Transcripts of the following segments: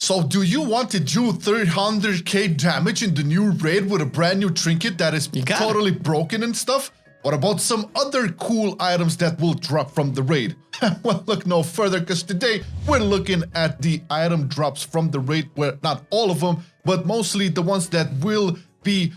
So do you want to do 300k damage in the new raid with a brand new trinket that is totally broken and stuff? What about some other cool items that will drop from the raid? Well, look no further, because today we're looking at the item drops from the raid, where not all of them, but mostly the ones that will be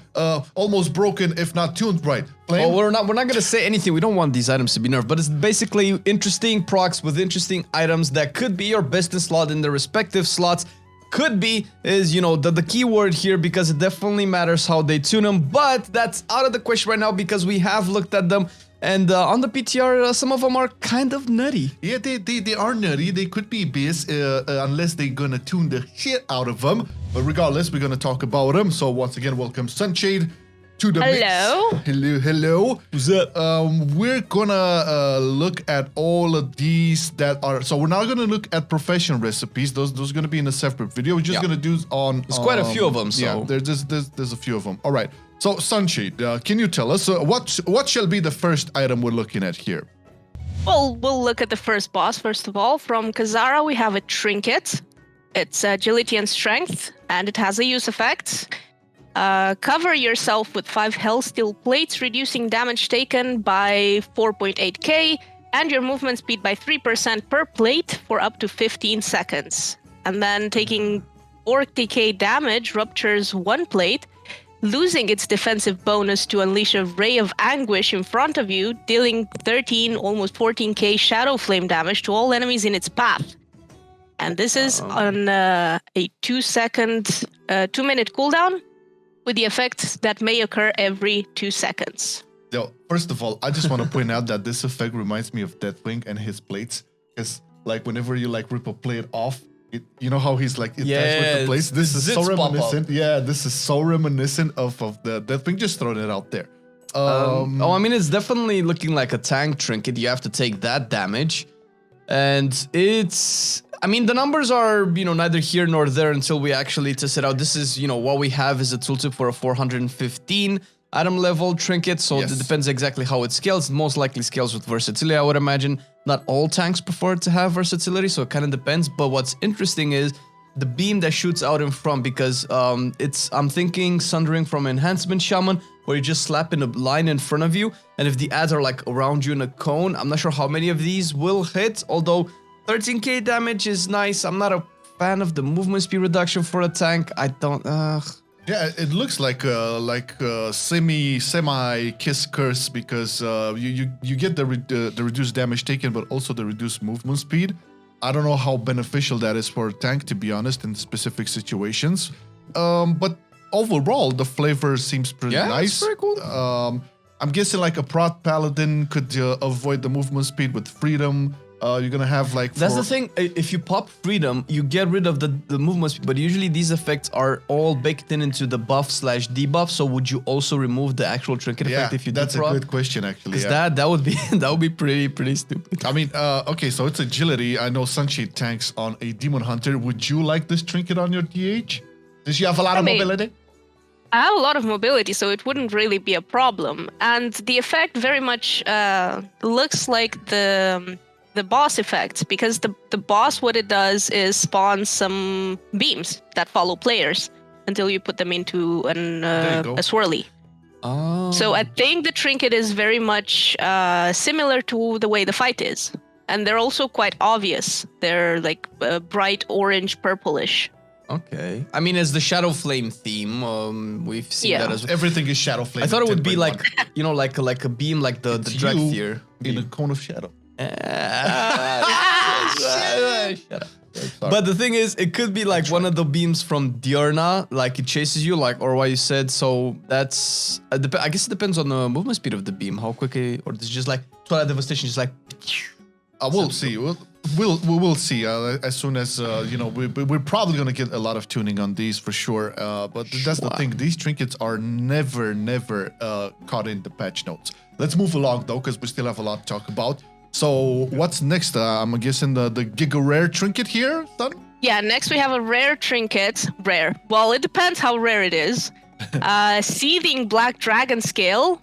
almost broken if not tuned right. Flame? Well, we're not gonna say anything. We don't want these items to be nerfed, but it's basically interesting procs with interesting items that could be your best in slot in their respective slots. Could be is, you know, the keyword here, because it definitely matters how they tune them, but that's out of the question right now because we have looked at them, and on the PTR, some of them are kind of nutty. Yeah, they are nutty. They could be BS unless they're gonna tune the shit out of them. But regardless, we're gonna talk about them. So once again, welcome Sunshade to the mix. Hello. Who's up? We're gonna look at all of these that are. So we're not gonna look at profession recipes. Those are gonna be in a separate video. We're just gonna do on. There's quite a few of them. So yeah, there's a few of them. All right. So Sunshade, can you tell us what shall be the first item we're looking at here? Well, we'll look at the first boss first of all. From Kazara, we have a trinket. It's agility and strength, and it has a use effect. Cover yourself with 5 health steel plates, reducing damage taken by 4.8k, and your movement speed by 3% per plate for up to 15 seconds. And then taking 40k damage ruptures 1 plate, losing its defensive bonus to unleash a ray of anguish in front of you, dealing 13, almost 14k shadow flame damage to all enemies in its path. And this is on a 2-minute cooldown, with the effect that may occur every 2 seconds. Yo, first of all, I just want to point out that this effect reminds me of Deathwing and his plates, because like whenever you like rip a plate off, you know how he's like attached with the plates. This is so reminiscent. Yeah, this is so reminiscent of the Deathwing. Just throwing it out there. I mean, it's definitely looking like a tank trinket. You have to take that damage, and it's. I mean, the numbers are, you know, neither here nor there until we actually test it out. This is, you know, what we have is a tooltip for a 415 item level trinket, so it depends exactly how it scales. It most likely scales with versatility, I would imagine. Not all tanks prefer to have versatility, so it kind of depends. But what's interesting is the beam that shoots out in front, because I'm thinking Sundering from Enhancement Shaman, where you just slap in a line in front of you, and if the ads are like around you in a cone, I'm not sure how many of these will hit, although 13k damage is nice. I'm not a fan of the movement speed reduction for a tank. I don't. Yeah, it looks like semi kiss curse, because you get the reduced damage taken, but also the reduced movement speed. I don't know how beneficial that is for a tank, to be honest, in specific situations. But overall, the flavor seems pretty nice. It's very cool. I'm guessing like a prot paladin could avoid the movement speed with freedom. You're gonna have like. That's the thing. If you pop freedom, you get rid of the movement speed, but usually these effects are all baked into the buff/debuff. So would you also remove the actual trinket effect if you did that's a good question actually. Because that would be pretty stupid. I mean, okay, so it's agility. I know Sunshade tanks on a demon hunter. Would you like this trinket on your DH? Does you have a lot of mobility? I have a lot of mobility, so it wouldn't really be a problem. And the effect very much looks like the boss effect, because the boss, what it does is spawn some beams that follow players until you put them into a swirly. Oh. So I think the trinket is very much similar to the way the fight is. And they're also quite obvious. They're like bright orange, purplish. Okay. I mean, as the Shadow Flame theme, we've seen that as well. Everything is Shadow Flame. I thought it would be like, you know, like a beam, like the Drakthir. In a cone of shadow. Shut up. But the thing is, it could be like one of the beams from Diurna, like it chases you, like or what you said. So that's I guess it depends on the movement speed of the beam, how quickly, or it's just like Twilight Devastation, just like. We'll see. We'll see. As soon as you know, we're probably gonna get a lot of tuning on these for sure. But that's the thing. These trinkets are never caught in the patch notes. Let's move along though, because we still have a lot to talk about. So what's next? I'm guessing the Giga Rare trinket here, son? Yeah, next we have a rare trinket. Rare. Well, it depends how rare it is. Seething Black Dragon Scale.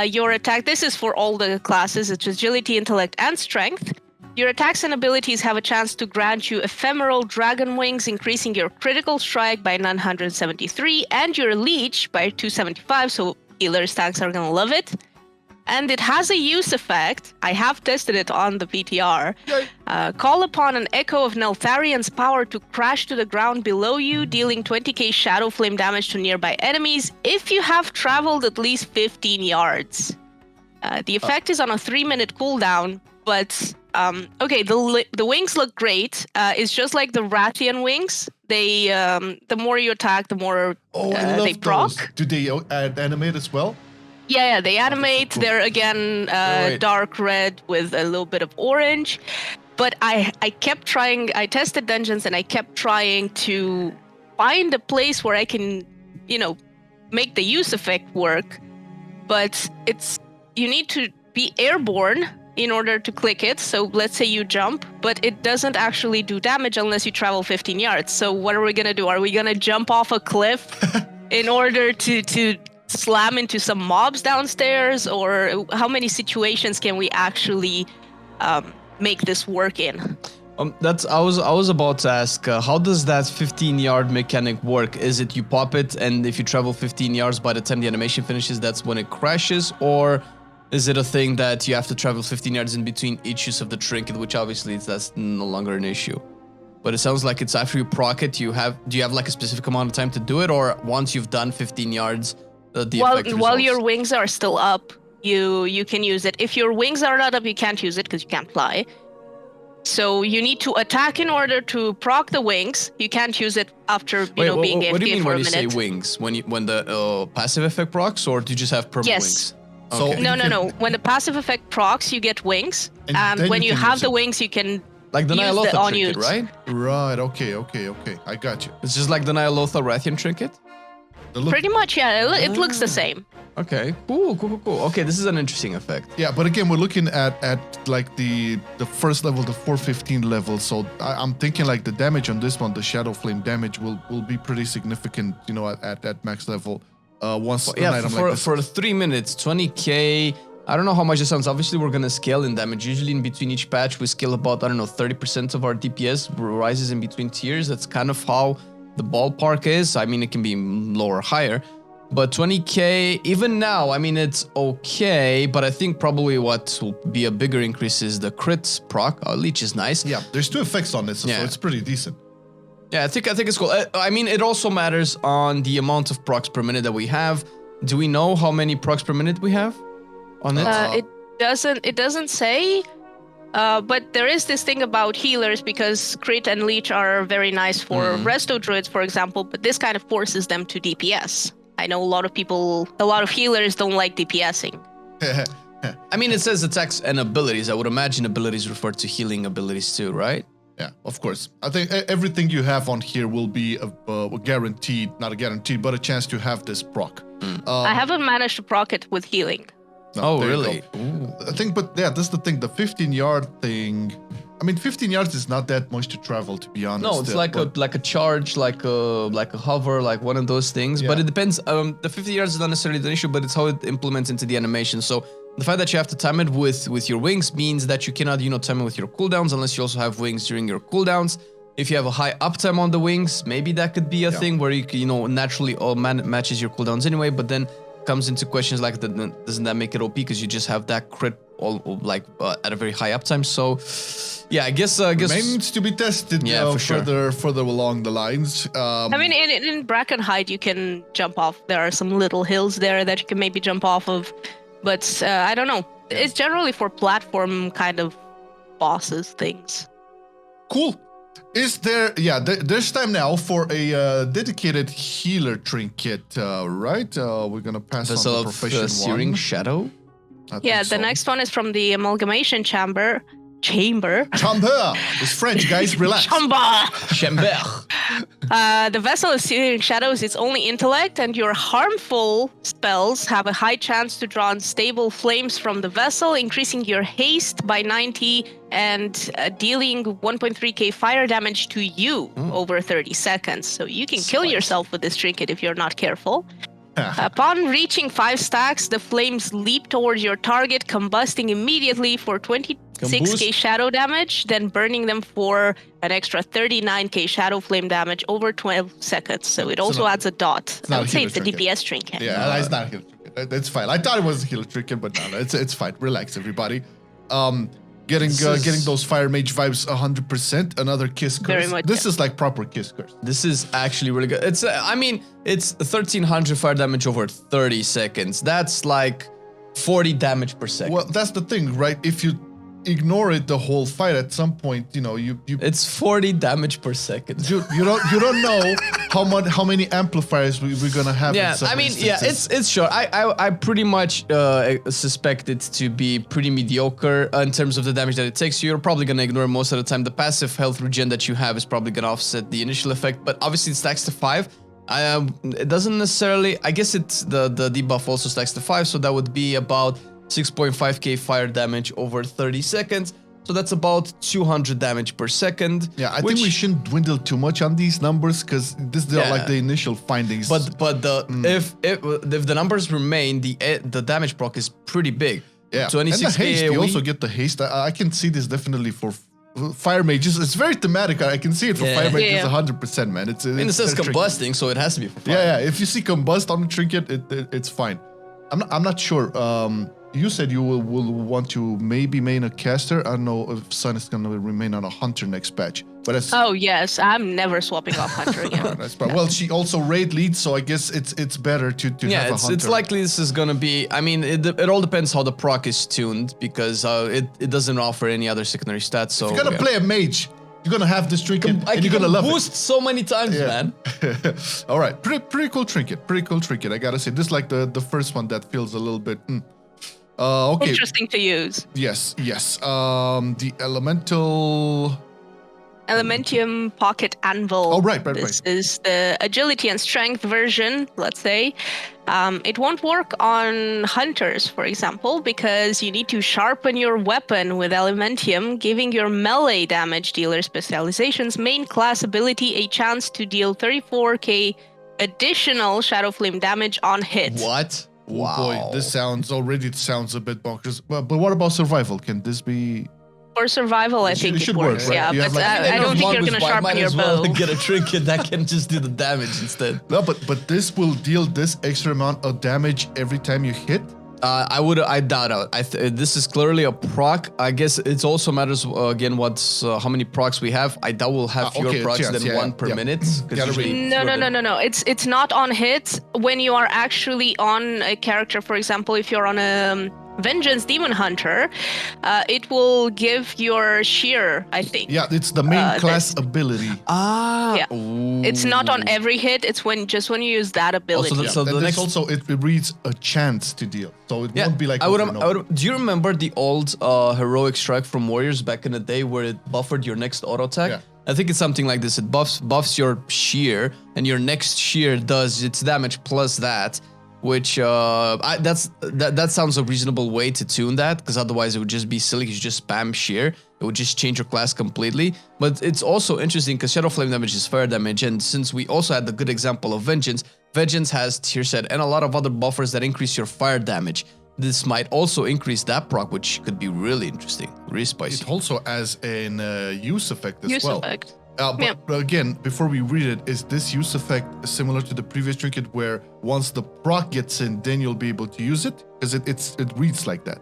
Your attack, this is for all the classes, it's agility, intellect, and strength. Your attacks and abilities have a chance to grant you ephemeral dragon wings, increasing your critical strike by 973 and your leech by 275, so healers tanks are gonna love it. And it has a use effect. I have tested it on the PTR. Call upon an echo of Neltharion's power to crash to the ground below you, dealing 20k shadow flame damage to nearby enemies if you have traveled at least 15 yards. The effect is on a 3-minute cooldown, but okay, the wings look great. It's just like the Rathian wings. They the more you attack, the more they proc. Do they animate as well? Yeah, they animate. They're again dark red with a little bit of orange. But I kept trying. I tested dungeons and I kept trying to find a place where I can, make the use effect work. But you need to be airborne in order to click it. So let's say you jump, but it doesn't actually do damage unless you travel 15 yards. So what are we gonna do? Are we gonna jump off a cliff in order to slam into some mobs downstairs, or how many situations can we actually make this work in? I was about to ask, how does that 15-yard mechanic work? Is it you pop it, and if you travel 15 yards by the time the animation finishes, that's when it crashes, or is it a thing that you have to travel 15 yards in between each use of the trinket, which obviously that's no longer an issue? But it sounds like it's after you proc it, do you have like a specific amount of time to do it, or once you've done 15 yards? While your wings are still up, you can use it. If your wings are not up, you can't use it because you can't fly. So you need to attack in order to proc the wings. You can't use it after being AFK what do you mean for when a minute. You say wings? When the passive effect procs, or do you just have permanent wings? Okay. No. When the passive effect procs, you get wings, and when you have the wings, you can like the use the trinket, right? Right. Okay. I got you. It's just like the Nyalotha Rathian trinket. Pretty much, yeah. It looks the same. Okay, cool. Okay, this is an interesting effect. Yeah, but again, we're looking at like the first level, the 415 level. So I'm thinking like the damage on this one, the Shadow Flame damage will be pretty significant, at max level. Once an item like this. For 3 minutes, 20k. I don't know how much it sounds. Obviously, we're gonna scale in damage. Usually, in between each patch, we scale about 30% of our DPS rises in between tiers. That's kind of how the ballpark is. I mean, it can be lower or higher, but 20k even now, I mean, it's okay, but I think probably what will be a bigger increase is the crit proc. Leech is nice. Yeah, there's 2 effects on it, so it's pretty decent. Yeah, I think it's cool. I mean, it also matters on the amount of procs per minute that we have. Do we know how many procs per minute we have on it? It doesn't say. But there is this thing about healers, because crit and leech are very nice for resto druids, for example, but this kind of forces them to DPS. I know a lot of healers don't like DPSing. I mean, it says attacks and abilities. I would imagine abilities refer to healing abilities too, right? Yeah, of course. I think everything you have on here will be guaranteed, not a guaranteed, but a chance to have this proc. I haven't managed to proc it with healing. No, really? I think, but yeah, that's the thing. The 15-yard thing. I mean, 15 yards is not that much to travel, to be honest. No, it's like a charge, like a hover, like one of those things. Yeah. But it depends. The 50 yards is not necessarily the issue, but it's how it implements into the animation. So the fact that you have to time it with your wings means that you cannot, time it with your cooldowns unless you also have wings during your cooldowns. If you have a high uptime on the wings, maybe that could be a thing where you naturally all matches your cooldowns anyway. But then comes into questions like, doesn't that make it OP because you just have that crit at a very high uptime? So yeah, I guess remains to be tested. Yeah, for further along the lines. I mean, in Brackenhide you can jump off. There are some little hills there that you can maybe jump off of, but I don't know. It's generally for platform kind of bosses things. Cool. Is there? Yeah, there's time now for a dedicated healer trinket, right? We're gonna pass on the profession Searing Shadow. Yeah, the next one is from the amalgamation chamber. Chamber. It's French, guys. Relax. Chamber. The vessel is Seething Shadows. It's only intellect, and your harmful spells have a high chance to draw unstable flames from the vessel, increasing your haste by 90 and dealing 1.3k fire damage to you over 30 seconds. So you can kill yourself with this trinket if you're not careful. Upon reaching 5 stacks, the flames leap towards your target, combusting immediately for 20 6k shadow damage, then burning them for an extra 39k shadow flame damage over 12 seconds. So it also adds a dot. I would say it's a DPS trinket. Yeah, it's not a healer trinket. It's fine. I thought it was a healer trinket, but no, it's fine. Relax, everybody. Getting those fire mage vibes 100%. Another kiss curse. Very much, this is like proper kiss curse. This is actually really good. It's I mean, it's 1300 fire damage over 30 seconds. That's like 40 damage per second. Well, that's the thing, right? If you ignore it the whole fight, at some point, you know, you it's 40 damage per second. you don't know how many amplifiers we're gonna have. Yeah, I mean, instances. it's sure. I pretty much suspect it to be pretty mediocre in terms of the damage that it takes. You're probably gonna ignore most of the time. The passive health regen that you have is probably gonna offset the initial effect, but obviously it stacks to 5. It doesn't necessarily. I guess it's the debuff also stacks to 5, so that would be about 6.5k fire damage over 30 seconds. So that's about 200 damage per second. Yeah, I think we shouldn't dwindle too much on these numbers because this is like the initial findings. But if the numbers remain, the damage proc is pretty big. Yeah, 26k and the haste, AoE. you also get the haste. I can see this definitely for fire mages. It's very thematic. I can see it for fire mages 100%, man. It says combusting, so it has to be for fire. Yeah. If you see combust on the trinket, it's fine. I'm not sure. You said you will want to maybe main a caster. I don't know if Sun is going to remain on a hunter next patch. But oh yes, I'm never swapping off hunter again. Well, she also raid leads, so I guess it's better to have a hunter. It's likely this is going to be. I mean, it all depends how the proc is tuned because it doesn't offer any other secondary stats. So if you're gonna play a mage, you're gonna have this trinket and you're gonna love boost it. so many times, man. All right, pretty cool trinket. Pretty cool trinket. I gotta say, this is like the first one that feels a little bit. Okay. Interesting to use. Yes. The Elementium Pocket Anvil. Oh, right. This is the agility and strength version, let's say. It won't work on hunters, for example, because you need to sharpen your weapon with Elementium, giving your melee damage dealer specialization's main class ability a chance to deal 34k additional Shadow Flame damage on hit. What? Wow. Boy, this sounds a bit bonkers. But what about survival? Can this be... For survival, I think it works. Right? Yeah, but I don't think you're going to sharpen your bow. Get a trinket that can just do the damage instead. No, but this will deal this extra amount of damage every time you hit? I doubt it. This is clearly a proc. I guess it also matters again how many procs we have. I doubt we'll have fewer procs than one per minute. No. It's not on hit. When you are actually on a character, for example, if you're on a Vengeance Demon Hunter, it will give your shear, I think. Yeah, it's the main class ability. Yeah. It's not on every hit, it's when you use that ability. It reads a chance to deal. So it won't be like do you remember the old heroic strike from Warriors back in the day where it buffered your next auto attack? Yeah. I think it's something like this. It buffs your shear, and your next shear does its damage plus that. Which that sounds a reasonable way to tune that, because otherwise it would just be silly. You just spam shear, it would just change your class completely. But it's also interesting because Shadow Flame damage is fire damage, and since we also had the good example of Vengeance has tier set and a lot of other buffers that increase your fire damage. This might also increase that proc, which could be really interesting, really spicy. It also has an use effect as well. But again, before we read it, is this use effect similar to the previous trinket where once the proc gets in, then you'll be able to use it? Because it reads like that.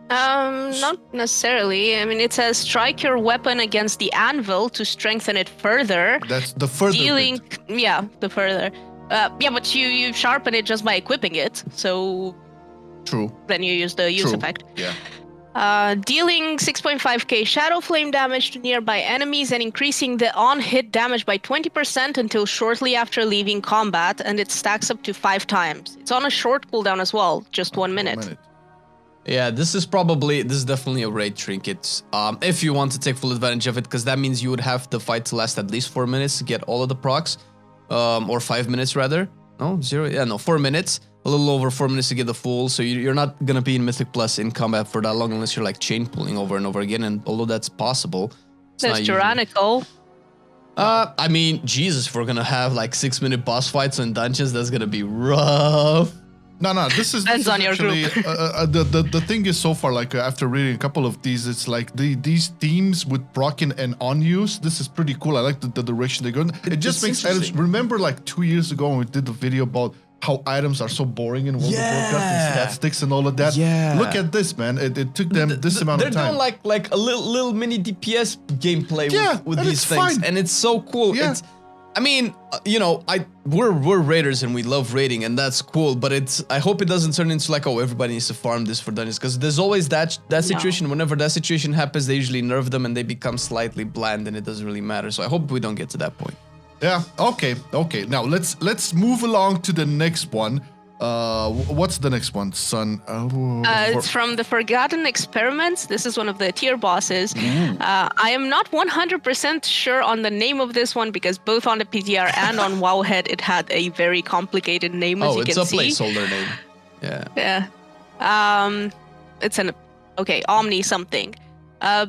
Not necessarily. I mean, it says strike your weapon against the anvil to strengthen it further. That's the further bit. Yeah, the further. Yeah, but you sharpen it just by equipping it, so... True. Then you use the use effect. Yeah. Dealing 6.5k Shadow Flame damage to nearby enemies and increasing the on-hit damage by 20% until shortly after leaving combat, and it stacks up to 5 times. It's on a short cooldown as well, just 1 minute. Yeah, this is definitely a raid trinket. If you want to take full advantage of it, because that means you would have the fight to last at least 4 minutes to get all of the procs, or 5 minutes rather. No, 4 minutes. A little over 4 minutes to get the full, so you're not gonna be in Mythic Plus in combat for that long unless you're like chain pulling over and over again, and although that's possible, it's tyrannical. I mean, Jesus, if we're gonna have like 6-minute boss fights in dungeons, that's gonna be rough. No, this is Depends on your actually the thing is so far like after reading a couple of these, it's like these themes with broken and unused. This is pretty cool. I like the direction they're going. It just makes items. Remember like 2 years ago when we did the video about how items are so boring in World of Warcraft and stat sticks and all of that. Yeah. Look at this, man. It took them this amount of time. They're doing like a little mini DPS gameplay with these things, fine. and it's so cool. Yeah. It's, I mean, you know, we're raiders and we love raiding, and that's cool. But I hope it doesn't turn into like, oh, everybody needs to farm this for dungeons, because there's always that situation. Whenever that situation happens, they usually nerf them and they become slightly bland, and it doesn't really matter. So I hope we don't get to that point. Yeah. Okay. Now let's move along to the next one. What's the next one, son? It's from the Forgotten Experiments. This is one of the tier bosses. I am not 100% sure on the name of this one because both on the PTR and on wowhead it had a very complicated name, as you can see. Oh, it's a placeholder name. Yeah. Yeah. It's Omni something.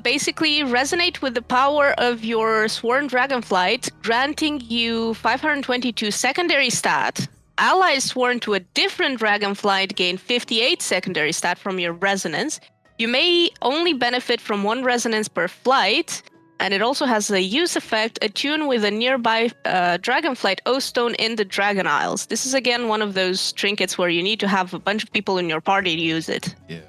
Basically, resonate with the power of your Sworn Dragonflight, granting you 522 secondary stat. Allies sworn to a different Dragonflight gain 58 secondary stat from your resonance. You may only benefit from 1 resonance per flight, and it also has a use effect, attune with a nearby Dragonflight O-Stone in the Dragon Isles. This is again one of those trinkets where you need to have a bunch of people in your party to use it. Yeah.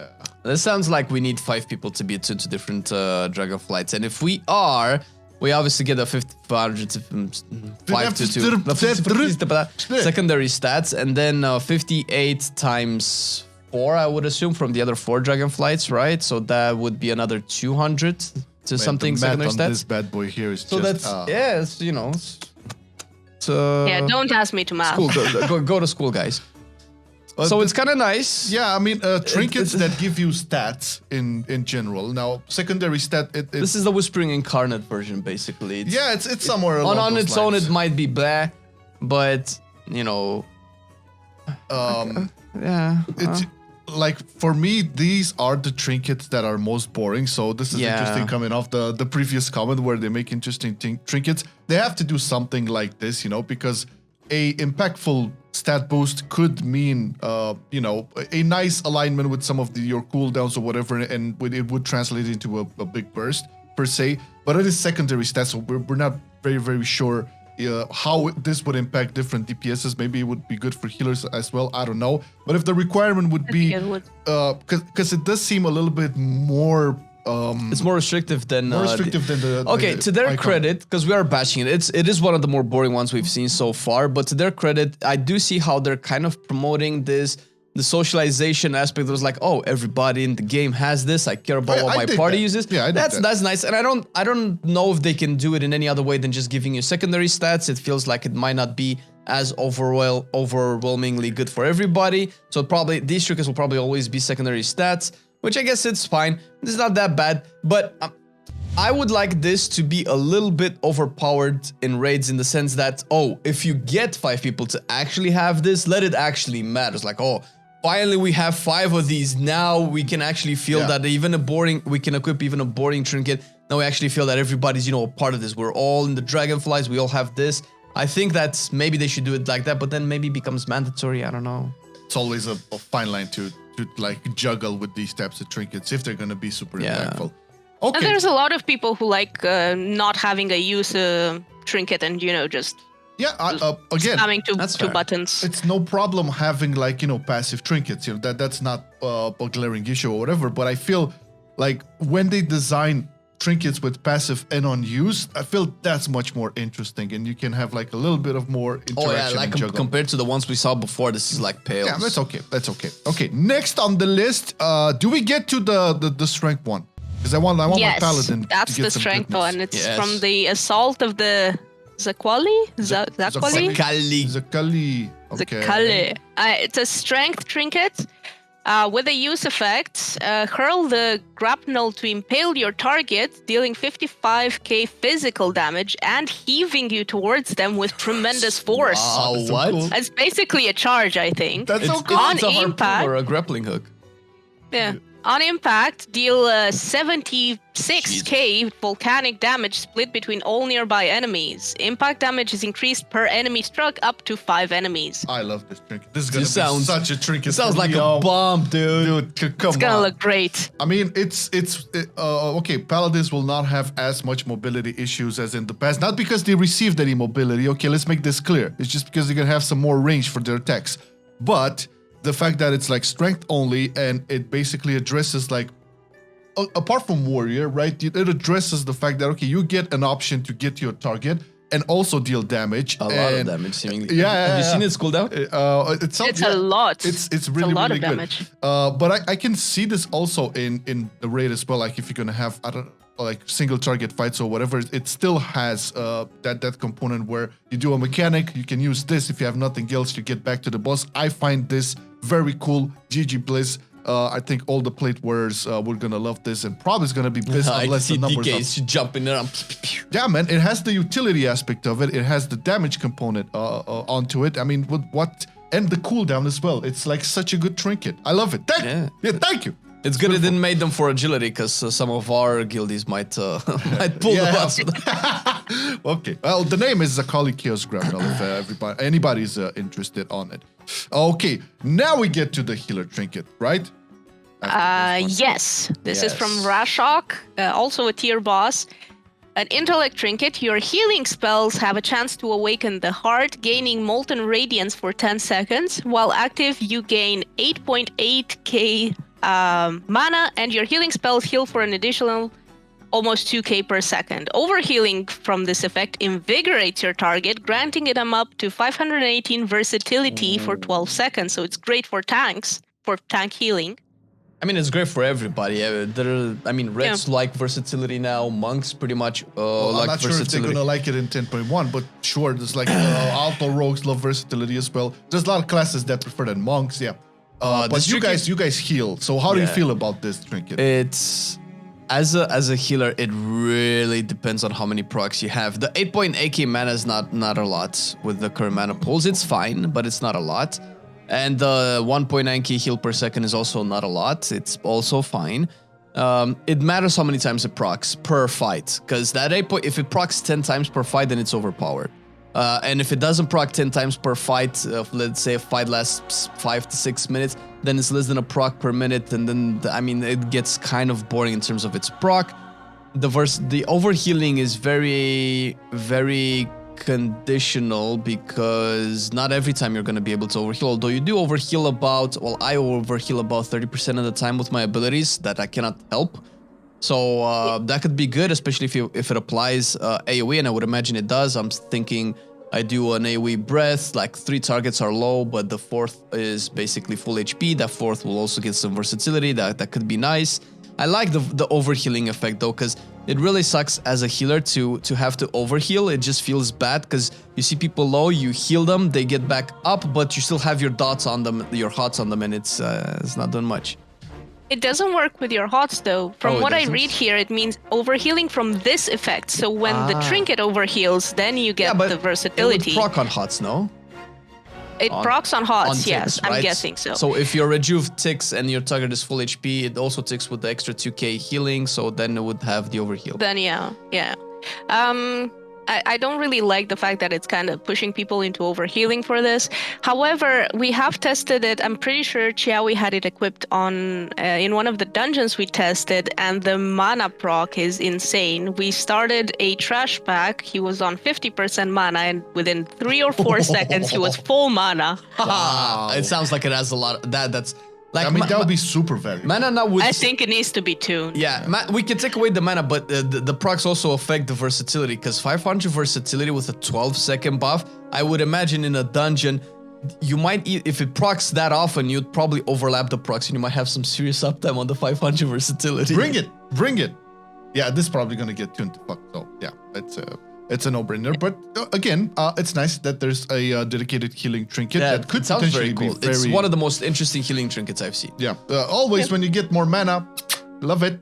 This sounds like we need 5 people to be attuned to different Dragonflights, and if we are, we obviously get a 522 secondary stats, and then 58 times 4, I would assume, from the other 4 Dragonflights, right? So that would be another 200 to something secondary stats. This bad boy here is so just... that's it's, you know. Yeah, don't ask me to math. School, go to school, guys. So it's kind of nice. Yeah, I mean, trinkets that give you stats in general. Now, secondary stat... This is the Whispering Incarnate version, basically. It's somewhere along on those its lines. own, it might be blah, but, you know... yeah. It's like, for me, these are the trinkets that are most boring. So this is interesting coming off the previous comment where they make interesting trinkets. They have to do something like this, you know, because a impactful stat boost could mean, you know, a nice alignment with some of your cooldowns or whatever, and it would translate into a big burst per se. But it is secondary stats, so we're not very sure how this would impact different DPSs. Maybe it would be good for healers as well. I don't know. But if the requirement would be, because it does seem a little bit more. It's more restrictive than the. Okay, to their credit, because we are bashing it. It is one of the more boring ones we've seen so far. But to their credit, I do see how they're kind of promoting the socialization aspect. It was like, oh, everybody in the game has this. I care about what my party uses. Yeah, that's nice. And I don't know if they can do it in any other way than just giving you secondary stats. It feels like it might not be as overwhelmingly good for everybody. So probably these trinkets will probably always be secondary stats, which I guess it's fine. It's not that bad, but I would like this to be a little bit overpowered in raids, in the sense that, oh, if you get 5 people to actually have this, let it actually matter. It's like, oh, finally we have 5 of these. Now we can actually feel that we can equip even a boring trinket. Now we actually feel that everybody's, you know, a part of this. We're all in the Dragonflies. We all have this. I think that maybe they should do it like that, but then maybe it becomes mandatory. I don't know. It's always a fine line to like juggle with these types of trinkets if they're going to be super impactful. Okay. And there's a lot of people who like not having a use trinket and, you know, just again, spamming two buttons. It's no problem having, like, you know, passive trinkets. You know, that's not a glaring issue or whatever. But I feel like when they design trinkets with passive and unused, I feel that's much more interesting, and you can have like a little bit of more interaction. Like compared to the ones we saw before, this is like pale. Yeah, that's okay. That's okay. Okay, next on the list, do we get to the strength one? Because I want my Paladin. That's to get the strength goodness. one. It's from the assault of the Zaquali. Zakali. Okay. Zakali. It's a strength trinket. With a use effect, hurl the grapnel to impale your target, dealing 55k physical damage and heaving you towards them with tremendous force. Wow, what? Cool. It's basically a charge, I think. That's so cool. On It's a harpoon impact or a grappling hook. Yeah. On impact, deal 76k volcanic damage split between all nearby enemies. Impact damage is increased per enemy struck up to 5 enemies. I love this trinket. This is gonna be such a trinket. It sounds for like me, a bomb, dude. Dude, come on. It's gonna look great. I mean, okay, Paladins will not have as much mobility issues as in the past. Not because they received any mobility. Okay, let's make this clear. It's just because they're gonna have some more range for their attacks. But the fact that it's like strength only and it basically addresses like, apart from warrior, right? It addresses the fact that, okay, you get an option to get to your target and also deal damage. A lot of damage, seemingly. Yeah, Have you seen its cooldown? It's a lot. It's really, a lot really of good. damage. But I can see this also in the raid as well. Like if you're gonna have, I don't know, like single target fights or whatever, it still has that component where you do a mechanic. You can use this if you have nothing else to get back to the boss. I find this very cool. GG Blizz. I think all the plate wearers we're gonna love this and probably is gonna be pissed unless the numbers DKs jumping around. Yeah, man, it has the utility aspect of it. It has the damage component onto it. I mean, with what and the cooldown as well. It's like such a good trinket. I love it. Thank you. It's good it didn't make them for agility, because some of our guildies might might pull the boss. Okay, well, the name is Zakali Chaos Grapnel if anybody's interested on it. Okay, now we get to the healer trinket, right? Yes. This is from Rashok, also a tier boss. An intellect trinket, your healing spells have a chance to awaken the heart, gaining molten radiance for 10 seconds. While active, you gain 8.8k mana, and your healing spells heal for an additional almost 2k per second. Overhealing from this effect invigorates your target, granting them up to 518 versatility for 12 seconds. So it's great for tanks, for tank healing. I mean, it's great for everybody. Reds like versatility now. Monks pretty much like I'm not sure if they're gonna like it in 10.1, but sure, there's like Alto Rogues love versatility as well. There's a lot of classes that prefer than monks, yeah. But you guys heal. So how do you feel about this trinket? It's as a healer, it really depends on how many procs you have. The 8.8k mana is not a lot with the current mana pools. It's fine, but it's not a lot. And the 1.9k heal per second is also not a lot. It's also fine. It matters how many times it procs per fight, because that if it procs 10 times per fight, then it's overpowered. And if it doesn't proc 10 times per fight, let's say a fight lasts 5 to 6 minutes, then it's less than a proc per minute, and then it gets kind of boring in terms of its proc. The overhealing is very, very conditional, because not every time you're going to be able to overheal, although you do overheal I overheal about 30% of the time with my abilities that I cannot help. So that could be good, especially if it applies AoE, and I would imagine it does. I'm thinking I do an AoE breath, like 3 targets are low, but the 4th is basically full HP. That 4th will also get some versatility. That could be nice. I like the overhealing effect though, because it really sucks as a healer to have to overheal. It just feels bad, because you see people low, you heal them, they get back up, but you still have your dots on them, your hots on them, and it's not doing much. It doesn't work with your hots though. From what I read here, it means overhealing from this effect. So when the trinket overheals, then you get the versatility. It would proc on hots, no? It procs on hots, yes, right? I'm guessing so. So if your rejuve ticks and your target is full HP, it also ticks with the extra 2k healing, so then it would have the overheal. Then yeah. I don't really like the fact that it's kind of pushing people into overhealing for this. However, we have tested it. I'm pretty sure Chiawi had it equipped on in one of the dungeons we tested, and the mana proc is insane. We started a trash pack. He was on 50% mana, and within 3 or 4 seconds, he was full mana. Wow. It sounds like it has a lot. That's like, that would be super valuable. Mana now I think it needs to be tuned. Yeah, we can take away the mana, but the procs also affect the versatility, because 500 versatility with a 12-second buff, I would imagine in a dungeon, you might, if it procs that often, you'd probably overlap the procs, and you might have some serious uptime on the 500 versatility. Bring it. Yeah, this is probably gonna get tuned to fuck. So yeah, it's a no-brainer. But again, it's nice that there's a dedicated healing trinket that could potentially be very... It's one of the most interesting healing trinkets I've seen. Yeah, always when you get more mana, love it.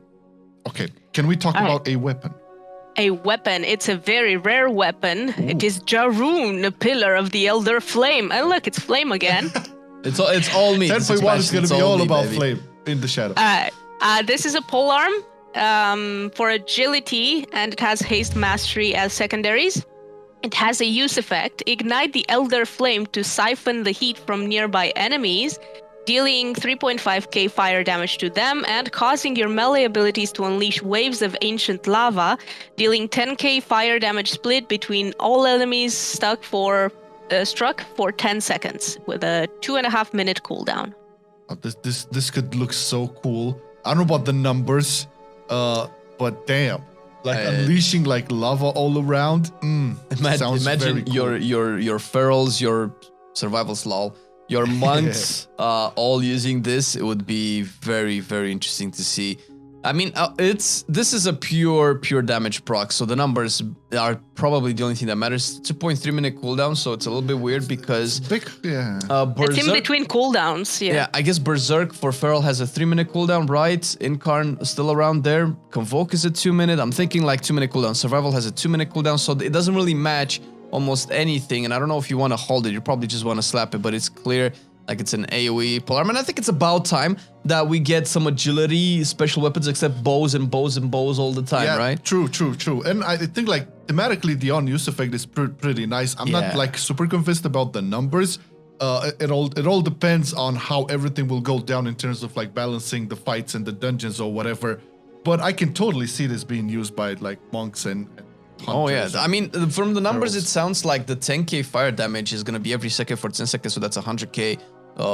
Okay, can we talk about a weapon? A weapon. It's a very rare weapon. Ooh. It is Jarun, a pillar of the Elder Flame. And look, it's Flame again. It's all me. 10.1 is going to be all about baby. Flame in the shadow. This is a polearm for agility, and it has haste mastery as secondaries. It has a use effect: ignite the Elder Flame to siphon the heat from nearby enemies, dealing 3.5k fire damage to them and causing your melee abilities to unleash waves of ancient lava, dealing 10k fire damage split between all enemies struck for 10 seconds with a 2.5 minute cooldown. Oh, this could look so cool. I don't know about the numbers, but damn. Like unleashing like lava all around. Imagine cool. your ferals, your survival slaw, your monks, all using this. It would be very, very interesting to see. I mean, this is a pure damage proc, so the numbers are probably the only thing that matters. 2.3 minute cooldown, so it's a little bit weird because it's in between cooldowns. Yeah, I guess Berserk for Feral has a 3 minute cooldown, right? Incarn still around there. Convoke is a 2 minute. I'm thinking like 2 minute cooldown. Survival has a 2 minute cooldown, so it doesn't really match almost anything. And I don't know if you want to hold it. You probably just want to slap it, but it's clear. Like it's an AoE Pullarm, and I think it's about time that we get some agility special weapons, except bows and bows and bows all the time, right? True. And I think like thematically the on-use effect is pretty nice. I'm not like super convinced about the numbers. It all depends on how everything will go down in terms of like balancing the fights and the dungeons or whatever. But I can totally see this being used by like monks and oh yeah, I mean from the numbers it sounds like the 10k fire damage is gonna be every second for 10 seconds, so that's 100k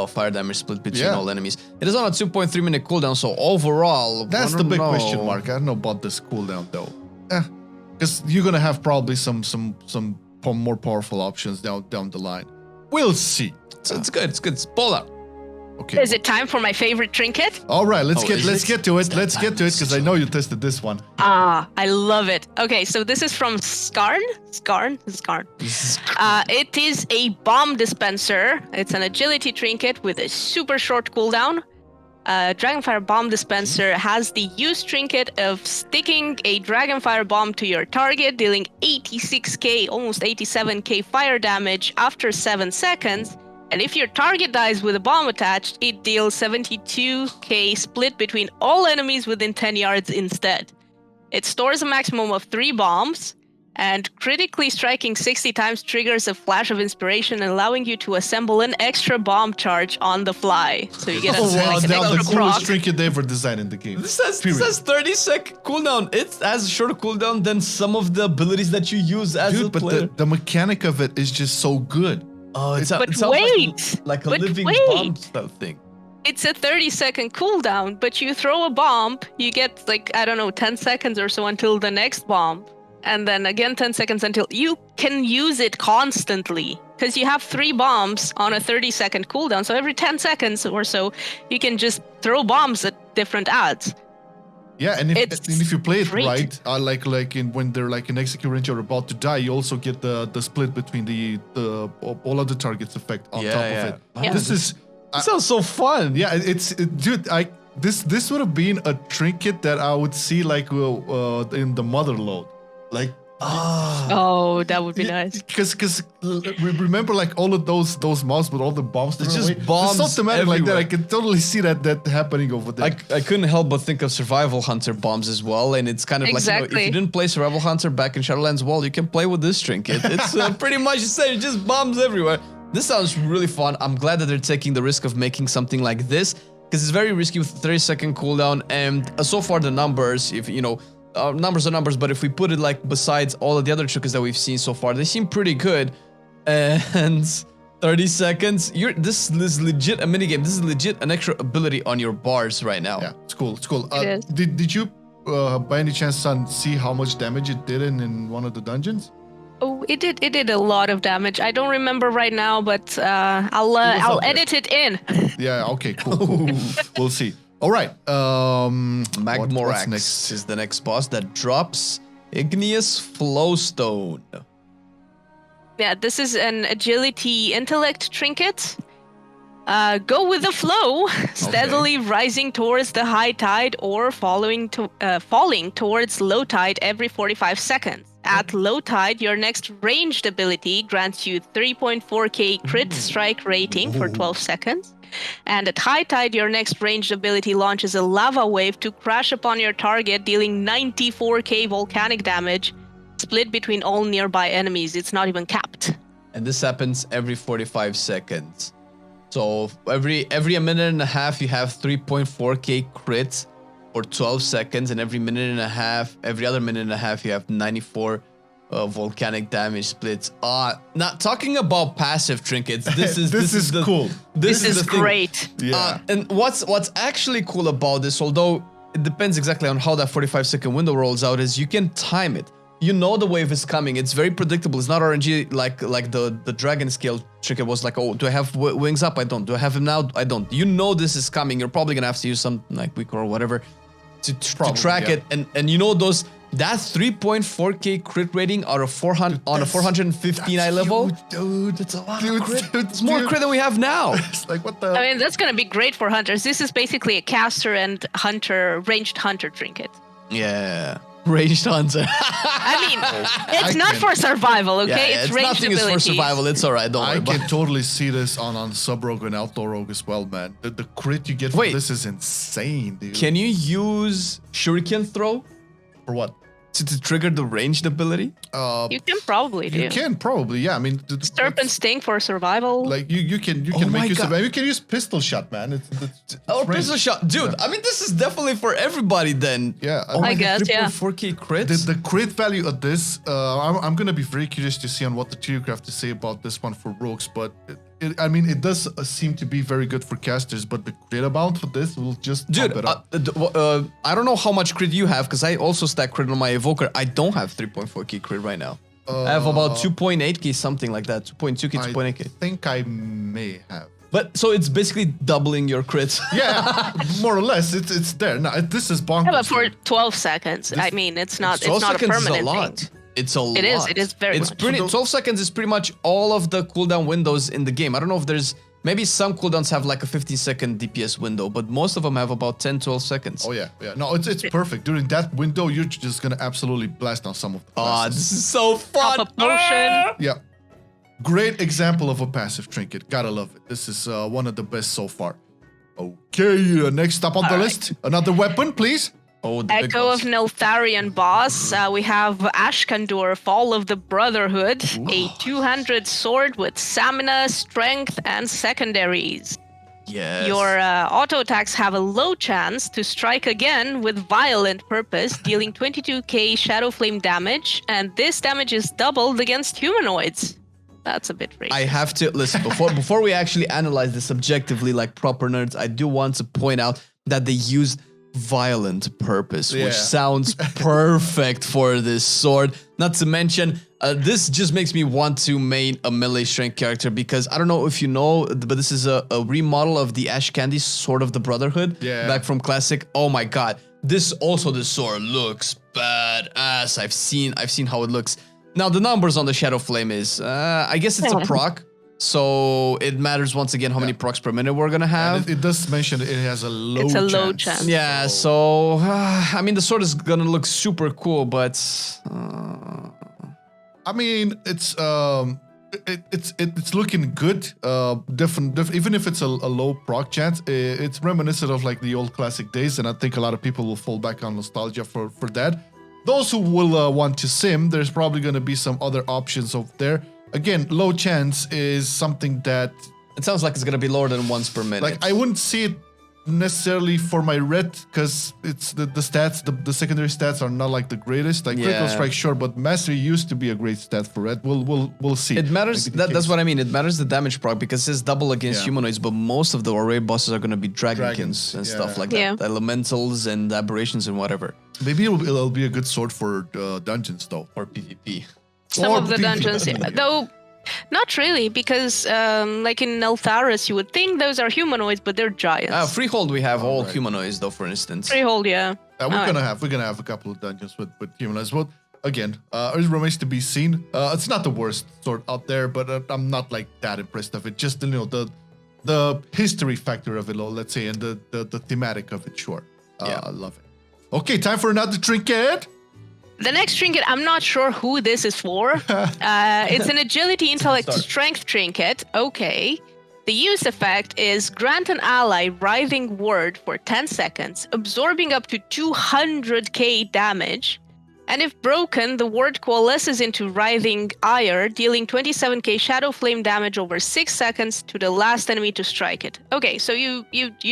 fire damage split between all enemies. It is on a 2.3 minute cooldown, so overall that's the big question mark. I don't know about this cooldown though, because you're gonna have probably some more powerful options down the line. We'll see. It's good. It's Polar. Okay. Is it time for my favorite trinket? All right, let's get to it. Let's get to it because I know you tested this one. I love it. Okay, so this is from Skarn. It is a bomb dispenser. It's an agility trinket with a super short cooldown. Dragonfire bomb dispenser has the use trinket of sticking a Dragonfire bomb to your target, dealing 86k, almost 87k fire damage after 7 seconds. And if your target dies with a bomb attached, it deals 72k split between all enemies within 10 yards instead. It stores a maximum of 3 bombs, and critically striking 60 times triggers a flash of inspiration, allowing you to assemble an extra bomb charge on the fly. So you get an the extra coolest trinket they ever designed in the game. This says 30-second cooldown. It has a shorter cooldown than some of the abilities that you use as a player. But the mechanic of it is just so good. Oh, it sounds like a living bomb style thing. It's a 30-second cooldown, but you throw a bomb, you get like, I don't know, 10 seconds or so until the next bomb. And then again 10 seconds until you can use it constantly. Because you have 3 bombs on a 30-second cooldown. So every 10 seconds or so, you can just throw bombs at different adds. Yeah, and if you play it right, when they're like in execute range or about to die, you also get the split between the all other targets effect on top of it. Yeah. This sounds so fun. Yeah, dude. This would have been a trinket that I would see like in the mother load, like. Oh, that would be nice. Because remember like all of those mobs with all the bombs. It's just bombs. It's so thematic like that. I can totally see that happening over there. I couldn't help but think of Survival Hunter bombs as well, and it's kind of like, if you didn't play Survival Hunter back in Shadowlands Wall, you can play with this trinket. It's pretty much the same, just bombs everywhere. This sounds really fun. I'm glad that they're taking the risk of making something like this, because it's very risky with 30-second cooldown, and so far the numbers, if you know. Numbers are numbers, but if we put it like besides all of the other trinkets that we've seen so far, they seem pretty good. And 30 seconds, this is legit a minigame. This is legit an extra ability on your bars right now. Yeah, it's cool. It's cool. Did you by any chance, son, see how much damage it did in one of the dungeons? Oh, it did a lot of damage. I don't remember right now, but I'll edit it in. Yeah. Okay. Cool. We'll see. All right. Magmorax is the next boss that drops Igneous Flowstone. Yeah, this is an agility intellect trinket. Go with the flow, steadily rising towards the high tide or falling towards low tide every 45 seconds. At low tide, your next ranged ability grants you 3.4k crit strike rating for 12 seconds. And at high tide, your next ranged ability launches a lava wave to crash upon your target, dealing 94k volcanic damage, split between all nearby enemies. It's not even capped. And this happens every 45 seconds. So every a minute and a half, you have 3.4k crit for 12 seconds, and every minute and a half, every other minute and a half, you have 94 volcanic damage splits. Not talking about passive trinkets. This is cool. This is the thing. great. Yeah. And what's actually cool about this, although it depends exactly on how that 45-second window rolls out, is you can time it. You know the wave is coming. It's very predictable. It's not RNG like the dragon scale trinket was like, oh, do I have wings up? I don't. Do I have him now? I don't. You know this is coming. You're probably gonna have to use some like weak or whatever to track it. And you know that 3.4k crit rating out of 400 on a 415 eye level, dude. it's a lot of crit. It's more crit than we have now. It's like what the. I mean, that's gonna be great for hunters. This is basically a caster and ranged hunter trinket. Yeah. Ranged hunter. I mean, it's not for survival, okay? Yeah, It's ranged nothing is abilities. for survival. It's alright. Don't worry I about can it. totally see this on sub rogue and outlaw rogue as well, man. The crit you get from Wait. this is insane, dude. Can you use shuriken throw For what? to trigger the ranged ability? You can probably do. You can probably, yeah. I mean, Stirp and Sting for survival. like you can Oh my make use of God. it. You can use pistol shot, man. It's Oh, range. pistol shot, dude. I mean, this is definitely for everybody then. Yeah. Oh my I God, guess, yeah. 3.4k crits. The crit value of this, I'm gonna be very curious to see on what the tier have to say about this one for rogues, but I mean, it does seem to be very good for casters, but the crit amount for this will just Dude, pump it up. I don't know how much crit you have because I also stack crit on my evoker. I don't have 3.4k crit right now. I have about 2.8k, something like that. 2.2k, 2.8k. I think I may have. But so it's basically doubling your crits. Yeah, more or less. It's there. No, this is bonkers. Yeah, but for 12 seconds. I mean, it's not 12 a seconds permanent is a lot. thing. It's a lot. It is very It's much. pretty. 12 seconds is pretty much all of the cooldown windows in the game. I don't know if there's maybe some cooldowns have like a 15-second DPS window, but most of them have about 10-12 seconds. Oh yeah. No, it's perfect. During that window, you're just gonna absolutely blast down some of the classes. this is so fun. Pop a potion. Yeah. Great example of a passive trinket. Gotta love it. This is one of the best so far. Okay, next up on the list, another weapon, please. Oh, the big Echo of boss. Neltharion boss. We have Ashkandur, Fall of the Brotherhood, a 200 sword with stamina, strength, and secondaries. Yes. Your auto attacks have a low chance to strike again with violent purpose, dealing 22k Shadow Flame damage, and this damage is doubled against humanoids. That's a bit racist. I have to listen before we actually analyze this objectively like proper nerds. I do want to point out that they used violent purpose, Yeah. which sounds perfect for this sword. Not to mention, this just makes me want to main a melee strength character because I don't know if you know, but this is a remodel of the Ash Candy Sword of the Brotherhood back from Classic. Oh my god, this sword looks badass. I've seen how it looks. Now the numbers on the Shadow Flame is, I guess it's a proc. So it matters once again how many procs per minute we're gonna have. And it does mention it has a low It's a chance. low chance. Yeah, so I mean the sword is gonna look super cool, but I mean, it's looking good. Even if it's a low proc chance, it's reminiscent of like the old classic days, and I think a lot of people will fall back on nostalgia for that. Those who will want to sim, there's probably gonna be some other options over there. Again, low chance is something that, it sounds like it's gonna be lower than once per minute. like, I wouldn't see it necessarily for my red because it's the stats, the secondary stats are not like the greatest. Like critical Yeah. strike, sure, but mastery used to be a great stat for red. We'll see. It matters. Maybe the That's case. what I mean. It matters the damage proc because it's double against Yeah. humanoids, but most of the array bosses are gonna be dragons Dragons, and yeah. stuff like Yeah. that, elementals and aberrations and whatever, Maybe it'll be a good sword for dungeons though. or PvP. Some Or of the PvP. dungeons, yeah. Though, not really, because like in Neltharis, you would think those are humanoids, but they're giants. Freehold we have all right. humanoids though, for instance. Freehold, yeah. We're Alright. gonna have a couple of dungeons with humanoids. But again, it remains to be seen. It's not the worst sword out there, but I'm not like that impressed of it. Just the history factor of it, let's say, and the thematic of it. Sure, Yeah. I love it. Okay, time for another trinket. The next trinket, I'm not sure who this is for. It's an agility, intellect, strength trinket. Okay. The use effect is grant an ally writhing word for 10 seconds, absorbing up to 200k damage. And if broken, the word coalesces into writhing ire, dealing 27k shadow flame damage over 6 seconds to the last enemy to strike it. Okay, so you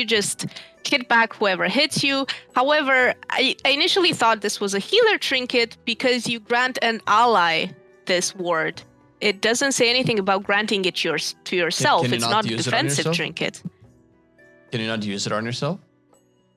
just hit back whoever hits you. However, I initially thought this was a healer trinket because you grant an ally this ward. It doesn't say anything about granting it to yourself. Can you it's not not a use it on defensive yourself? trinket. Can you not use it on yourself?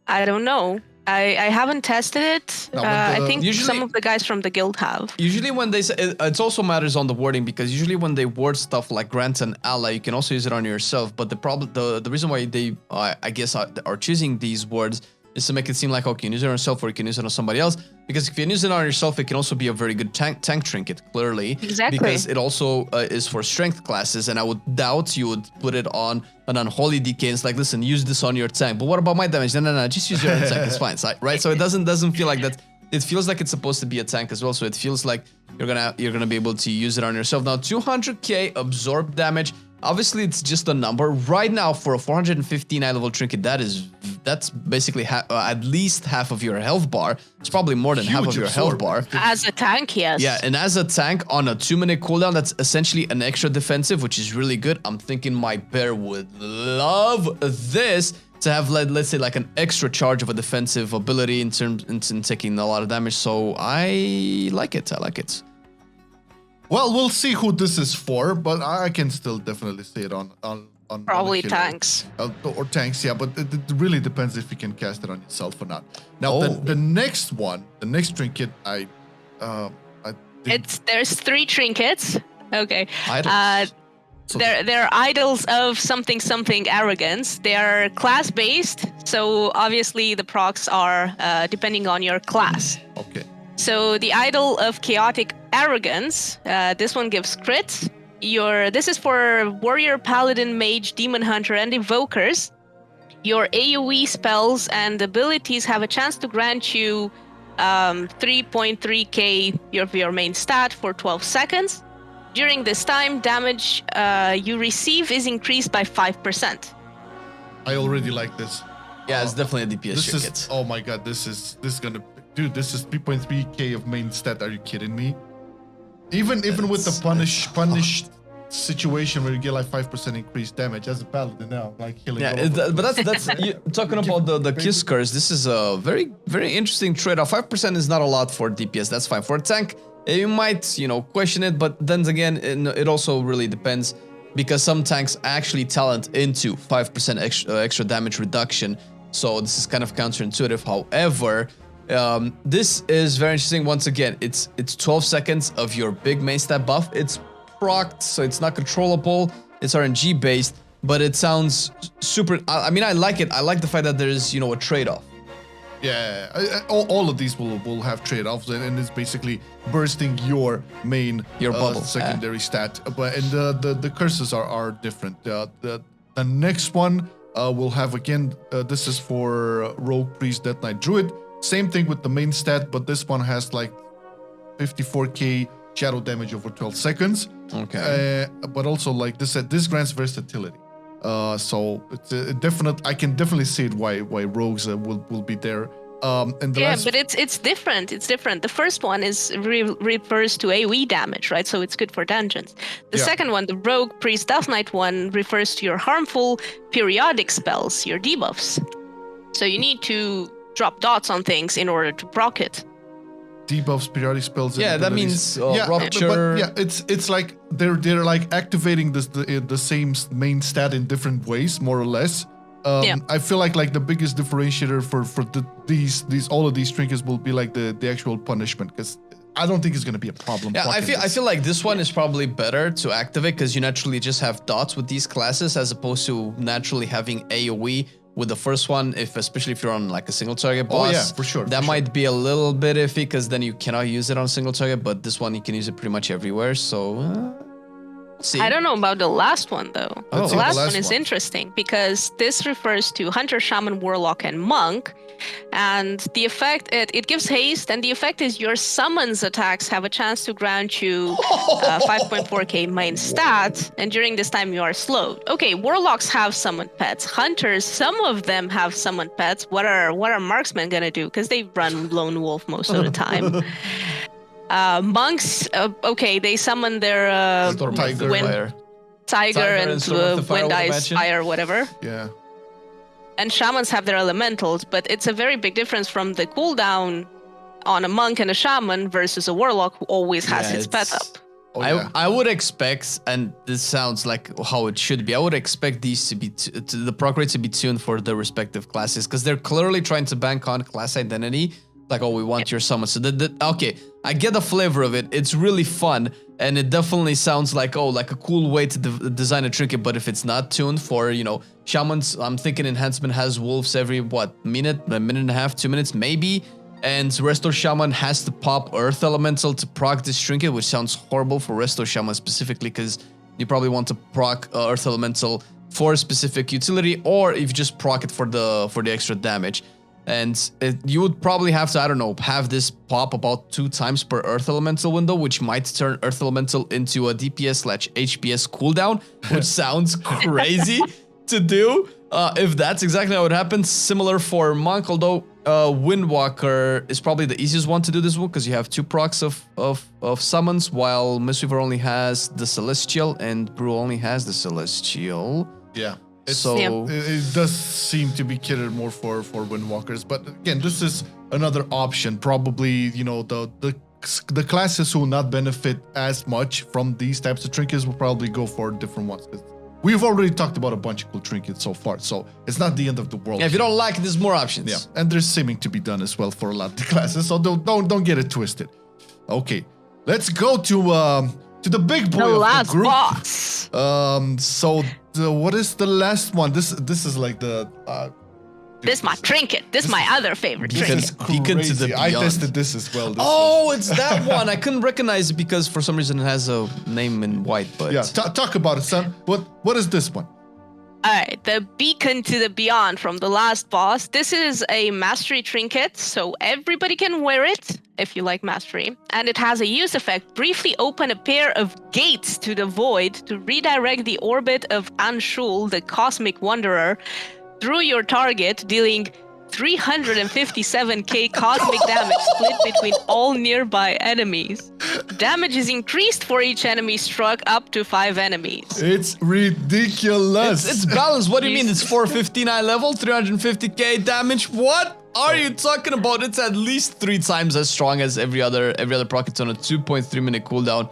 I don't know. I haven't tested it. No, but I think usually- some of the guys from the guild have. Usually when they say, it also matters on the wording, because usually when they word stuff like grant an ally, you can also use it on yourself. But the reason why they, I guess, are choosing these words is to make it seem like, okay, you can use it on yourself or you can use it on somebody else. Because if you use it on yourself, it can also be a very good tank trinket, clearly. Exactly. Because it also is for strength classes, and I would doubt you would put it on an unholy DK. And it's like, listen, use this on your tank. But what about my damage? No, just use your own tank. It's fine, right? So it doesn't feel like that. It feels like it's supposed to be a tank as well. So it feels like you're gonna be able to use it on yourself. Now, 200k absorb damage. Obviously, it's just a number. Right now, for a 415 high level trinket, that's basically at least half of your health bar. It's probably more than half of your health bar. As a tank, yes. Yeah, and as a tank on a 2-minute cooldown, that's essentially an extra defensive, which is really good. I'm thinking my bear would love this to have, let's say, like an extra charge of a defensive ability in taking a lot of damage. So I like it. Well, we'll see who this is for, but I can still definitely see it on Probably a killer. tanks. Or tanks, yeah, but it really depends if you can cast it on yourself or not. Now, Oh. the next trinket, There's 3 trinkets. Okay. Idols. So- They're idols of something arrogance. They are class based, so obviously the procs are depending on your class. okay. So the idol of chaotic arrogance, this one gives crit. This is for warrior, paladin, mage, demon hunter, and evokers. Your AoE spells and abilities have a chance to grant you 3.3k of your main stat for 12 seconds. During this time, damage you receive is increased by 5%. I already like this. Yeah, it's definitely a DPS This trinket. is, oh my god, this is gonna, dude, this is 3.3k of main stat. Are you kidding me? Even with the punish situation where you get like 5% increased damage as a paladin now, like healing. Yeah, all but that's talking about the kiss curse. This is a very, very interesting trade-off. 5% is not a lot for DPS. That's fine. For a tank, you might question it, but then again, it also really depends, because some tanks actually talent into 5% extra damage reduction. So this is kind of counterintuitive. However, this is very interesting. Once again, it's 12 seconds of your big main stat buff. It's procced, so it's not controllable. It's RNG based, but it sounds super. I mean, I like it. I like the fact that there's a trade-off. Yeah, all of these will have trade-offs, and it's basically bursting your main bubble. secondary stat. But and the curses are different. The next one we'll have again. This is for rogue, priest, death knight, druid. Same thing with the main stat, but this one has like 54k shadow damage over 12 seconds. Okay. But also, like this grants versatility. So it's a definite. I can definitely see it why rogues will be there. And the last, but it's different. It's different. The first one is refers to AoE damage, right? So it's good for dungeons. The Yeah. second one, the rogue, priest, death knight one, refers to your harmful periodic spells, your debuffs. So you need to drop dots on things in order to proc it. debuffs, periodic spells. And Yeah, that abilities. means rupture. But yeah, it's like they're like activating the same main stat in different ways, more or less. Yeah. I feel like the biggest differentiator for these all of these trinkets will be like the actual punishment, because I don't think it's gonna be a problem. Yeah, I feel like this one is probably better to activate, because you naturally just have dots with these classes, as opposed to naturally having AoE with the first one. Especially if you're on like a single target boss. Oh yeah, for sure. That might be a little bit iffy, because then you cannot use it on a single target. But this one you can use it pretty much everywhere. So See. I don't know about the last one though. Let's The see last the one is interesting because this refers to Hunter, Shaman, Warlock, and Monk. And the effect, it gives haste, and the effect is your summons attacks have a chance to grant you 5.4k main stat, and during this time you are slowed. Okay, Warlocks have summoned pets. Hunters, some of them have summoned pets. What are Marksmen gonna do? Because they run Lone Wolf most of the time. Monks, okay, they summon their Storm with the wind, fire. tiger and Storm with the fire, wind I would eyes imagine. fire, whatever. Yeah. And shamans have their elementals, but it's a very big difference from the cooldown on a monk and a shaman versus a warlock who always has his pet up. Oh, yeah. I would expect, and this sounds like how it should be, I would expect these to be, the proc rate to be tuned for the respective classes, because they're clearly trying to bank on class identity. Like, oh, we want your summon. So, okay, I get the flavor of it. It's really fun, and it definitely sounds like, oh, like a cool way to design a trinket, but if it's not tuned for, you know, shamans, I'm thinking enhancement has wolves every, what, a minute and a half, 2 minutes, maybe? And Restore Shaman has to pop Earth Elemental to proc this trinket, which sounds horrible for Restore Shaman specifically, because you probably want to proc Earth Elemental for a specific utility, or if you just proc it for the extra damage. And you would probably have to, I don't know, have this pop about 2 times per Earth Elemental window, which might turn Earth Elemental into a DPS/HPS cooldown, which sounds crazy to do. If that's exactly how it happens, similar for Monk, although Windwalker is probably the easiest one to do this one, because you have 2 procs of summons, while Mistweaver only has the Celestial and Brew only has the Celestial. Yeah. It does seem to be catered more for Windwalkers, but again, this is another option. Probably, you know, the classes who will not benefit as much from these types of trinkets will probably go for different ones. We've already talked about a bunch of cool trinkets so far, so it's not the end of the world. Yeah, if you don't like it, there's more options. Yeah, and there's seeming to be done as well for a lot of the classes, so don't get it twisted. Okay, let's go to the big boy The of last the group. boss. So what is the last one? This is like the. This my trinket. This my other favorite This trinket. is Beacon to crazy. the I Beyond. tested this as well. Oh, it's that one. I couldn't recognize it because for some reason it has a name in white, but Yeah, talk about it, son. What is this one? Alright, the Beacon to the Beyond from the last boss. This is a mastery trinket, so everybody can wear it if you like mastery. And it has a use effect. Briefly open a pair of gates to the void to redirect the orbit of Anshul, the cosmic wanderer, through your target, dealing 357k cosmic damage split between all nearby enemies. Damage is increased for each enemy struck up to 5 enemies. It's ridiculous. it's balanced. What do you mean? It's 459 level, 350k damage. What are you talking about? It's at least 3 times as strong as every other proc. It's on a 2.3 minute cooldown.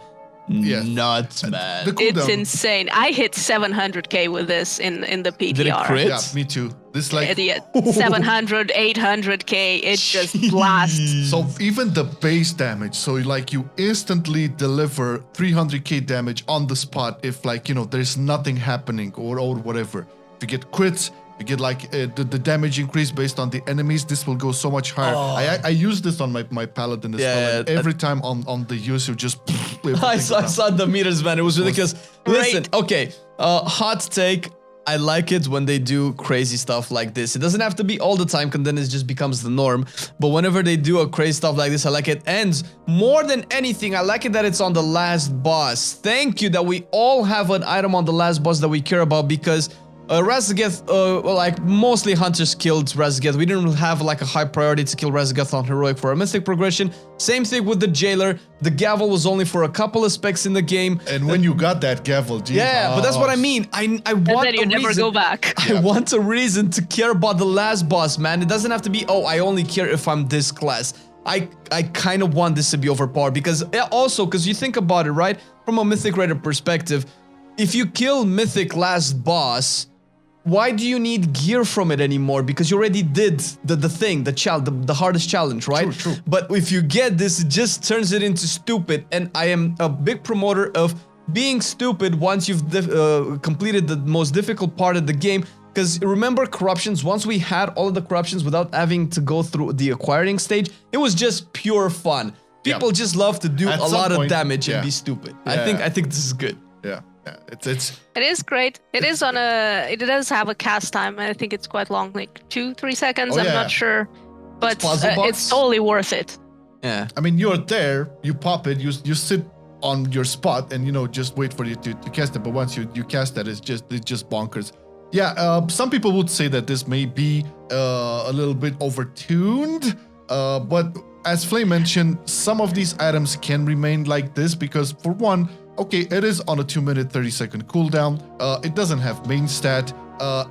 Yeah. Nuts, man. The It's cooldown. insane. I hit 700k with this in the PTR. Did it crit? Yeah, me too. This like Idiot. 700, 800k. It just blasts. so even the base damage. So like you instantly deliver 300k damage on the spot if like, you know, there's nothing happening or whatever. If you get crits, you get like the damage increase based on the enemies. This will go so much higher. I use this on my Paladin as well. Like every time on the use, you just. I saw the meters, man. It was ridiculous. great. Listen, okay. Hot take. I like it when they do crazy stuff like this. It doesn't have to be all the time, because then it just becomes the norm. But whenever they do a crazy stuff like this, I like it. And more than anything, I like it that it's on the last boss. Thank you that we all have an item on the last boss that we care about, because Razageth, like mostly hunters killed Razageth. We didn't have like a high priority to kill Razageth on heroic for a mythic progression. Same thing with the jailer. The gavel was only for a couple of specs in the game. And when you got that gavel, geez, Yeah, but that's what I mean. I And want then you a never reason. go back. I want a reason to care about the last boss, man. It doesn't have to be, oh, I only care if I'm this class. I kind of want this to be overpowered, because also, because you think about it, right? From a Mythic Raider perspective, if you kill Mythic last boss, why do you need gear from it anymore? Because you already did the thing, the hardest challenge, right? True. But if you get this, it just turns it into stupid. And I am a big promoter of being stupid once you've completed the most difficult part of the game. Because remember corruptions, once we had all of the corruptions without having to go through the acquiring stage, it was just pure fun. People just love to do At a some lot of point, damage yeah. and be stupid. Yeah. I think this is good. Yeah. It is great. It is on a. It does have a cast time. I think it's quite long, like 2-3 seconds. Oh, I'm yeah. not sure, but puzzle box. it's totally worth it. Yeah. I mean, you're there, you pop it, you sit on your spot, and just wait for you to cast it. But once you cast that, it's just bonkers. Yeah. Some people would say that this may be a little bit overtuned, but as Flame mentioned, some of these items can remain like this because, for one, okay, it is on a 2-minute 30-second cooldown. It doesn't have main stat,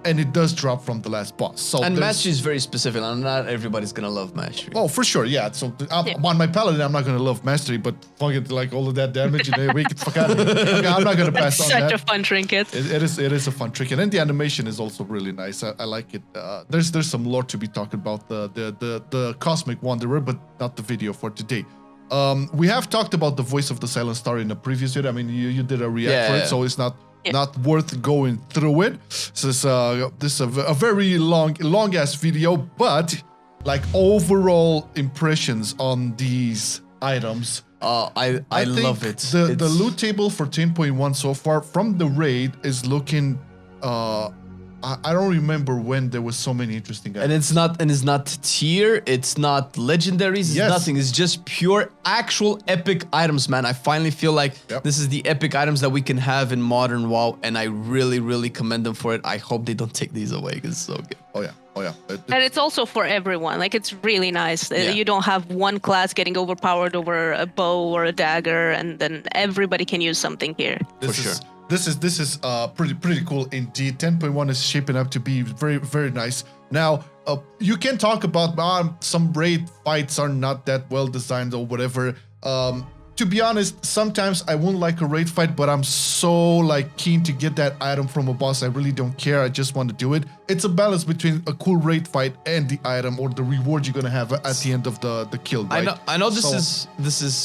and it does drop from the last boss. So And mastery is very specific, and not everybody's gonna love mastery. Oh, for sure, yeah. So on my Paladin, I'm not gonna love mastery, but fuck it, like all of that damage, and we get fuck out of it. Okay, I'm not gonna pass on that. Such a fun trinket. It is a fun trinket, and the animation is also really nice. I like it. There's some lore to be talked about the Cosmic Wanderer, but not the video for today. We have talked about the voice of the Silent Star in a previous video. I mean, you did a react for it, so it's not worth going through it. So this is a very long ass video, but like overall impressions on these items. I think love it. The loot table for 10.1 so far from the raid is looking. I don't remember when there was so many interesting items. And it's not tier, it's not legendaries, it's nothing. It's just pure actual epic items, man. I finally feel like this is the epic items that we can have in modern WoW, and I really commend them for it. I hope they don't take these away because it's so good. Oh yeah. And it's also for everyone. Like, it's really nice. You don't have one class getting overpowered over a bow or a dagger, and then everybody can use something here. For sure. This is pretty cool indeed. 10.1 is shaping up to be very nice. Now, you can talk about some raid fights are not that well designed or whatever. To be honest, sometimes I won't like a raid fight, but I'm so like keen to get that item from a boss. I really don't care. I just want to do it. It's a balance between a cool raid fight and the item or the reward you're gonna have at the end of the kill. Right? I know this is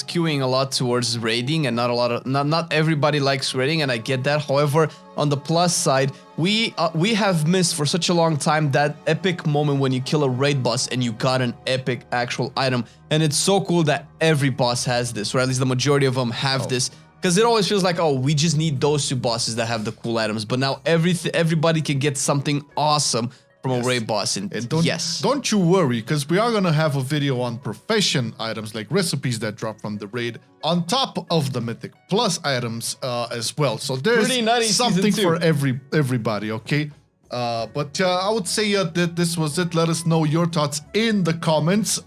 skewing a lot towards raiding, and not everybody likes raiding, and I get that. However, on the plus side, we have missed for such a long time that epic moment when you kill a raid boss and you got an epic actual item, and it's so cool that every boss has this, or at least the majority of them have this. Because it always feels like, oh, we just need those 2 bosses that have the cool items. But now everybody can get something awesome from a raid boss. And don't you worry, because we are going to have a video on profession items, like recipes that drop from the raid, on top of the Mythic Plus items as well. So there's something for everybody, okay? But I would say that this was it. Let us know your thoughts in the comments.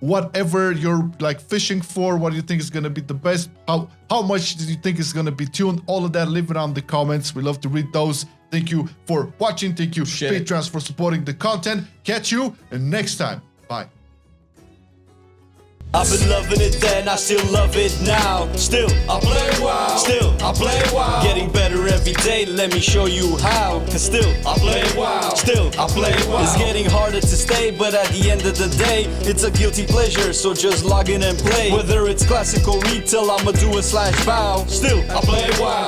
Whatever you're like fishing for, what do you think is going to be the best, how much do you think is going to be tuned, all of that, leave it on the comments. We love to read those. Thank you for watching. Thank you patrons for supporting the content. Catch you next time. Bye. I've been loving it then, I still love it now. Still, I play WoW. Still, I play WoW. Getting better every day, let me show you how. Cause still, I play WoW. Still, I play WoW. It's getting harder to stay, but at the end of the day, it's a guilty pleasure, so just log in and play. Whether it's classical retail, I'ma do a /bow. Still, I play WoW.